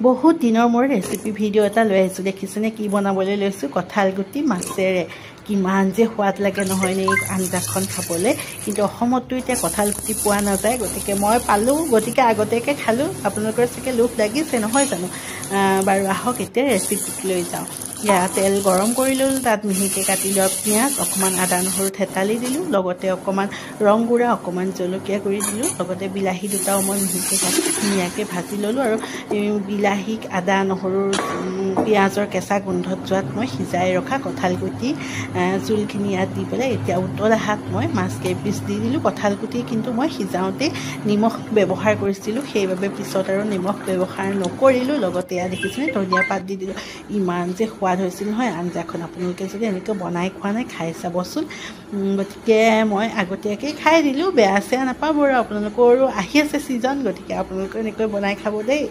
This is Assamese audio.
বহুত দিনৰ মোৰ ৰেচিপি ভিডিঅ' এটা লৈ আহিছোঁ। দেখিছেনে কি বনাবলৈ লৈছোঁ? কঁঠাল গুটি মাছেৰে। কিমান যে সোৱাদ লাগে নহয়নে এই আঞ্জাখন খাবলৈ। কিন্তু অসমততো এতিয়া কঁঠাল গুটি পোৱা নাযায়, গতিকে মই পালোঁ, গতিকে আগতীয়াকৈ খালোঁ। আপোনালোকৰ চাগে লোভ লাগিছে নহয় জানো? বাৰু আহক এতিয়া ৰেচিপিত লৈ যাওঁ। তেল গৰম কৰি ল'লোঁ, তাত মিহিকৈ কাটি লোৱা পিঁয়াজ, অকণমান আদা নহৰু থেতালি দিলোঁ, লগতে অকণমান ৰং গুড়া, অকণমান জলকীয়া গুড়ি দিলোঁ, লগতে বিলাহী দুটাও মই মিহিকৈ কাটি ধুনীয়াকৈ ভাজি ল'লোঁ। আৰু বিলাহী, আদা নহৰুৰ পিঁয়াজৰ কেঁচা গোন্ধত যোৱাত মই সিজাই ৰখা কঁঠাল গুটি জোলখিনি ইয়াত দি পেলাই এতিয়া উতল হাত মই মাছ কেইপিচ দি দিলোঁ। কঁঠাল গুটি কিন্তু মই সিজাওঁতে নিমখ ব্যৱহাৰ কৰিছিলোঁ, সেইবাবে পিছত আৰু নিমখ ব্যৱহাৰ নকৰিলোঁ। লগতে ইয়াত দেখিছেনে ধনিয়া পাত দি দিলোঁ। ইমান যে সোৱাদ হৈছিল নহয় আঞ্জাখন। আপোনালোকে যদি এনেকৈ বনাই খোৱা নাই খাই চাবচোন। গতিকে মই আগতীয়াকৈ খাই দিলোঁ, বেয়া চেয়া নাপাব আৰু আপোনালোকৰো আহি আছে ছিজন, গতিকে আপোনালোকে এনেকৈ বনাই খাব দেই।